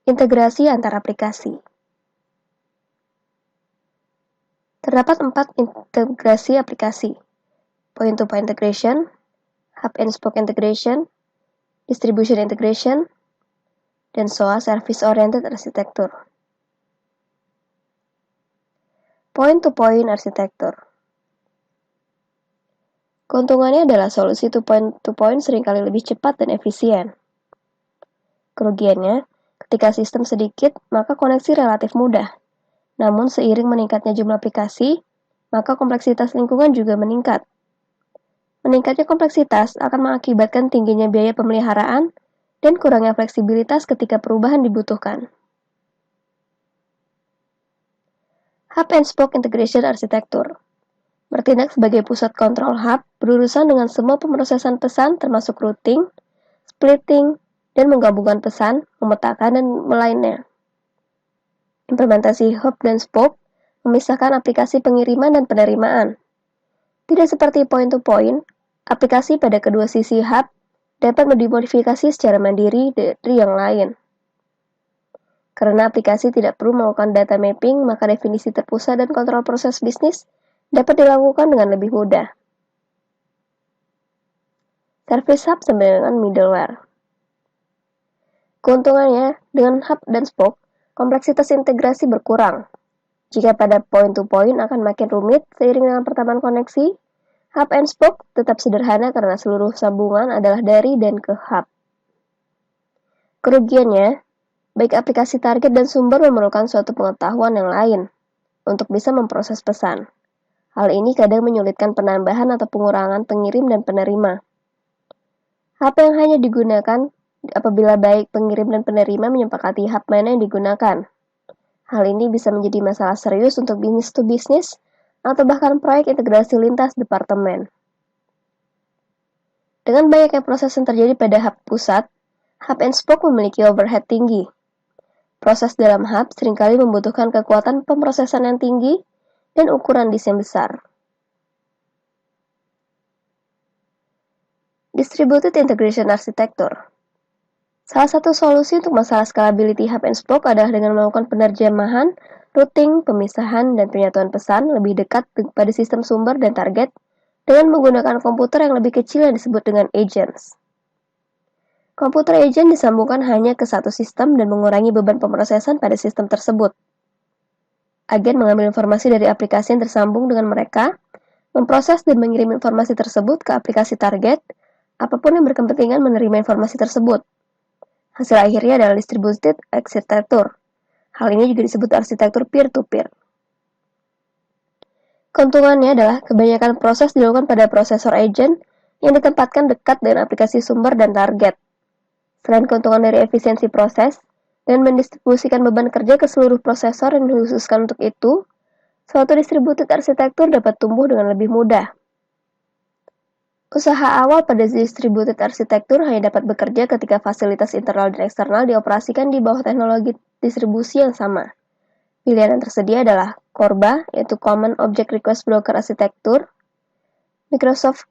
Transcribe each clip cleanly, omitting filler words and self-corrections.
Integrasi antar aplikasi. Terdapat 4 integrasi aplikasi: point-to-point integration, hub-and-spoke integration, distribution integration, dan SOA Service-Oriented Architecture. Point-to-point architecture. Keuntungannya adalah solusi point-to-point seringkali lebih cepat dan efisien. Kerugiannya, ketika sistem sedikit, maka koneksi relatif mudah. Namun seiring meningkatnya jumlah aplikasi, maka kompleksitas lingkungan juga meningkat. Meningkatnya kompleksitas akan mengakibatkan tingginya biaya pemeliharaan dan kurangnya fleksibilitas ketika perubahan dibutuhkan. Hub-and-spoke integration architecture bertindak sebagai pusat kontrol hub, berurusan dengan semua pemrosesan pesan termasuk routing, splitting, dan menggabungkan pesan, memetakan, dan lainnya. Implementasi hub dan spoke memisahkan aplikasi pengiriman dan penerimaan. Tidak seperti point-to-point, aplikasi pada kedua sisi hub dapat dimodifikasi secara mandiri dari yang lain. Karena aplikasi tidak perlu melakukan data mapping, maka definisi terpusat dan kontrol proses bisnis dapat dilakukan dengan lebih mudah. Service Hub sama dengan middleware. Keuntungannya, dengan hub dan spoke, kompleksitas integrasi berkurang. Jika pada point-to-point akan makin rumit seiring dengan pertambahan koneksi, hub and spoke tetap sederhana karena seluruh sambungan adalah dari dan ke hub. Kerugiannya, baik aplikasi target dan sumber memerlukan suatu pengetahuan yang lain untuk bisa memproses pesan. Hal ini kadang menyulitkan penambahan atau pengurangan pengirim dan penerima. Hub yang hanya digunakan apabila baik pengirim dan penerima menyepakati hub mana yang digunakan. Hal ini bisa menjadi masalah serius untuk bisnis to bisnis atau bahkan proyek integrasi lintas departemen. Dengan banyaknya proses yang terjadi pada hub pusat, hub and spoke memiliki overhead tinggi. Proses dalam hub seringkali membutuhkan kekuatan pemrosesan yang tinggi dan ukuran disk yang besar. Distributed Integration Architecture. Salah satu solusi untuk masalah scalability hub and spoke adalah dengan melakukan penerjemahan, routing, pemisahan, dan penyatuan pesan lebih dekat pada sistem sumber dan target dengan menggunakan komputer yang lebih kecil yang disebut dengan agents. Komputer agent disambungkan hanya ke satu sistem dan mengurangi beban pemrosesan pada sistem tersebut. Agen mengambil informasi dari aplikasi yang tersambung dengan mereka, memproses dan mengirim informasi tersebut ke aplikasi target, apapun yang berkepentingan menerima informasi tersebut. Hasil akhirnya adalah distributed architecture. Hal ini juga disebut arsitektur peer-to-peer. Keuntungannya adalah kebanyakan proses dilakukan pada prosesor agent yang ditempatkan dekat dengan aplikasi sumber dan target. Selain keuntungan dari efisiensi proses, dan mendistribusikan beban kerja ke seluruh prosesor yang dikhususkan untuk itu, suatu distributed arsitektur dapat tumbuh dengan lebih mudah. Usaha awal pada distributed arsitektur hanya dapat bekerja ketika fasilitas internal dan eksternal dioperasikan di bawah teknologi distribusi yang sama. Pilihan yang tersedia adalah CORBA, yaitu Common Object Request Broker Architecture, Microsoft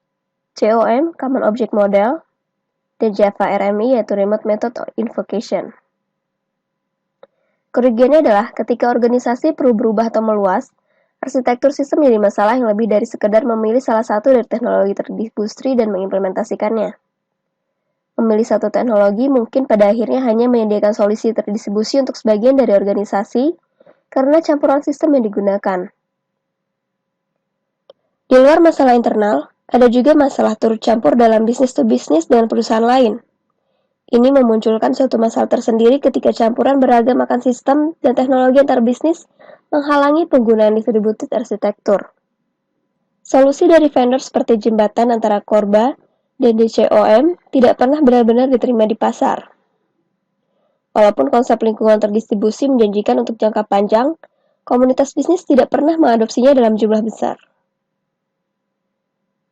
COM, Common Object Model, dan Java RMI, yaitu Remote Method Invocation. Kerugiannya adalah ketika organisasi perlu berubah atau meluas, arsitektur sistem menjadi masalah yang lebih dari sekedar memilih salah satu dari teknologi terdistribusi dan mengimplementasikannya. Memilih satu teknologi mungkin pada akhirnya hanya menyediakan solusi terdistribusi untuk sebagian dari organisasi karena campuran sistem yang digunakan. Di luar masalah internal, ada juga masalah turut campur dalam bisnis to bisnis dengan perusahaan lain. Ini memunculkan suatu masalah tersendiri ketika campuran beragam akan sistem dan teknologi antar bisnis menghalangi penggunaan distributed arsitektur. Solusi dari vendor seperti jembatan antara CORBA dan DCOM tidak pernah benar-benar diterima di pasar. Walaupun konsep lingkungan terdistribusi menjanjikan untuk jangka panjang, komunitas bisnis tidak pernah mengadopsinya dalam jumlah besar.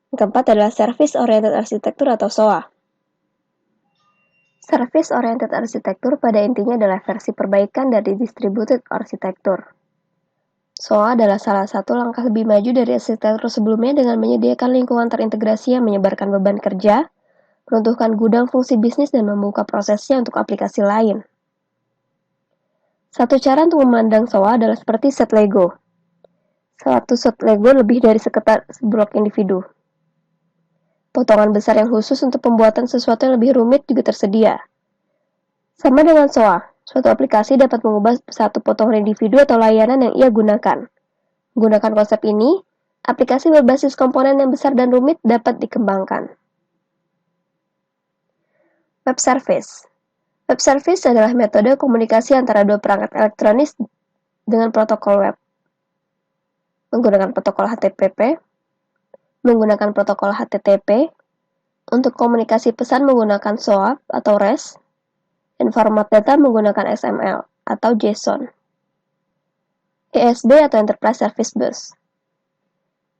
Yang keempat adalah Service Oriented Architecture atau SOA. Service Oriented Architecture pada intinya adalah versi perbaikan dari Distributed Architecture. SOA adalah salah satu langkah lebih maju dari arsitektur sebelumnya dengan menyediakan lingkungan terintegrasi yang menyebarkan beban kerja, meruntuhkan gudang fungsi bisnis dan membuka prosesnya untuk aplikasi lain. Satu cara untuk memandang SOA adalah seperti set Lego. Satu set Lego lebih dari sekitar seblok individu. Potongan besar yang khusus untuk pembuatan sesuatu yang lebih rumit juga tersedia. Sama dengan SOA, suatu aplikasi dapat mengubah satu potongan individu atau layanan yang ia gunakan. Menggunakan konsep ini, aplikasi berbasis komponen yang besar dan rumit dapat dikembangkan. Web Service. Web Service adalah metode komunikasi antara dua perangkat elektronik dengan protokol web. Menggunakan protokol HTTP, menggunakan protokol HTTP, untuk komunikasi pesan menggunakan SOAP atau REST, dan format data menggunakan XML atau JSON. ESB atau Enterprise Service Bus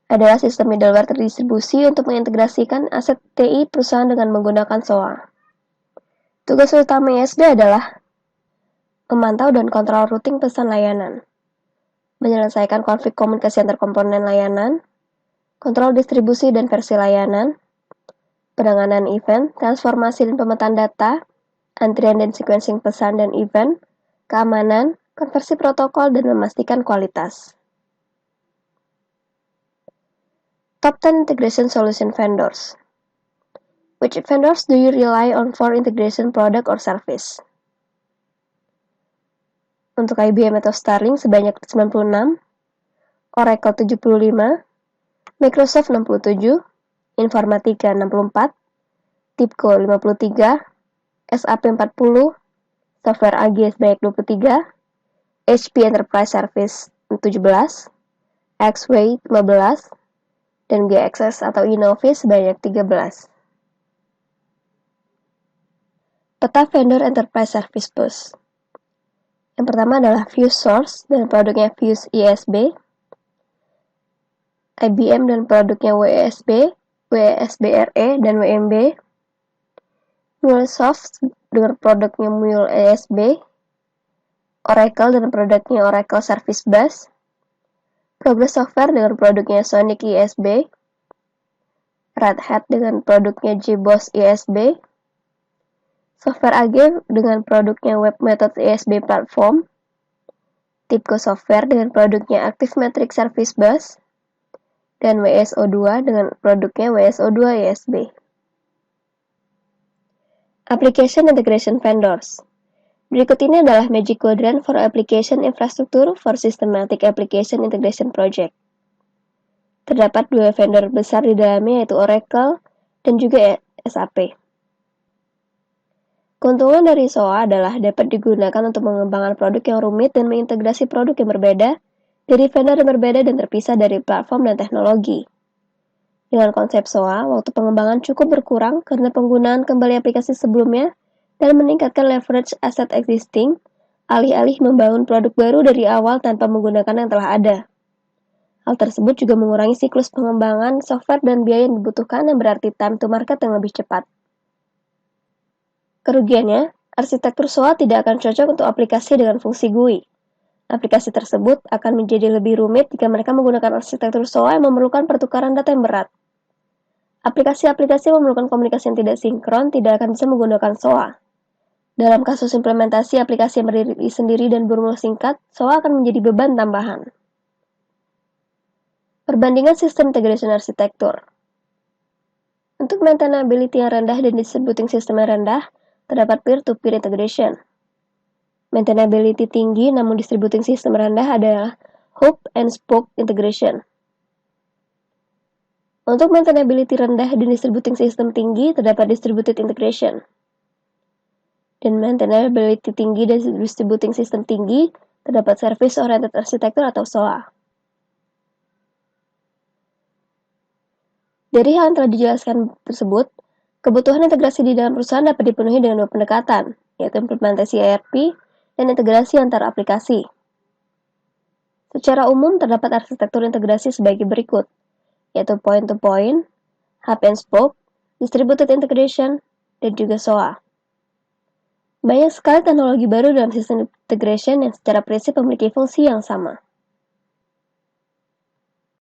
adalah sistem middleware terdistribusi untuk mengintegrasikan aset TI perusahaan dengan menggunakan SOA. Tugas utama ESB adalah memantau dan kontrol routing pesan layanan, menyelesaikan konflik komunikasi antar komponen layanan, kontrol distribusi dan versi layanan, penanganan event, transformasi dan pemetaan data, antrian dan sequencing pesan dan event, keamanan, konversi protokol, dan memastikan kualitas. Top 10 Integration Solution Vendors. Which vendors do you rely on for integration product or service? Untuk IBM atau Starling sebanyak 96, Oracle 75, Microsoft 67, Informatika 64, TIBCO 53, SAP 40, Software AG sebanyak 23, HP Enterprise Service 17, Xway 15, dan GXS atau Innovis sebanyak 13. Peta vendor Enterprise Service Bus. Yang pertama adalah Fuse Source dan produknya Fuse ISB, IBM dan produknya WSB, WSBRE dan WMB, MuleSoft dengan produknya Mule ESB, Oracle dan produknya Oracle Service Bus, Progress Software dengan produknya Sonic ISB, Red Hat dengan produknya JBoss ISB, Software AG dengan produknya Web Method ISB Platform, TIBCO Software dengan produknya Active Metric Service Bus, dan WSO2 dengan produknya WSO2 ISB. Application Integration Vendors. Berikut ini adalah Magic Quadrant for Application Infrastructure for Systematic Application Integration Project. Terdapat dua vendor besar di dalamnya yaitu Oracle dan juga SAP. Keuntungan dari SOA adalah dapat digunakan untuk mengembangkan produk yang rumit dan mengintegrasi produk yang berbeda dari vendor yang berbeda dan terpisah dari platform dan teknologi. Dengan konsep SOA, waktu pengembangan cukup berkurang karena penggunaan kembali aplikasi sebelumnya dan meningkatkan leverage aset existing, alih-alih membangun produk baru dari awal tanpa menggunakan yang telah ada. Hal tersebut juga mengurangi siklus pengembangan software dan biaya yang dibutuhkan yang berarti time to market yang lebih cepat. Kerugiannya, arsitektur SOA tidak akan cocok untuk aplikasi dengan fungsi GUI. Aplikasi tersebut akan menjadi lebih rumit jika mereka menggunakan arsitektur SOA yang memerlukan pertukaran data yang berat. Aplikasi-aplikasi yang memerlukan komunikasi yang tidak sinkron tidak akan bisa menggunakan SOA. Dalam kasus implementasi aplikasi yang berdiri sendiri dan berumus singkat, SOA akan menjadi beban tambahan. Perbandingan sistem integration arsitektur. Untuk maintainability yang rendah dan distributing system yang rendah, terdapat peer-to-peer integration. Maintainability tinggi namun distributing system rendah adalah hub and spoke integration. Untuk maintainability rendah dan distributing system tinggi, terdapat distributed integration. Dan maintainability tinggi dan distributing system tinggi, terdapat service oriented architecture atau SOA. Dari hal yang telah dijelaskan tersebut, kebutuhan integrasi di dalam perusahaan dapat dipenuhi dengan dua pendekatan, yaitu implementasi ERP dan integrasi antar aplikasi. Secara umum, terdapat arsitektur integrasi sebagai berikut, yaitu point-to-point, hub and spoke, distributed integration, dan juga SOA. Banyak sekali teknologi baru dalam sistem integration yang secara prinsip memiliki fungsi yang sama.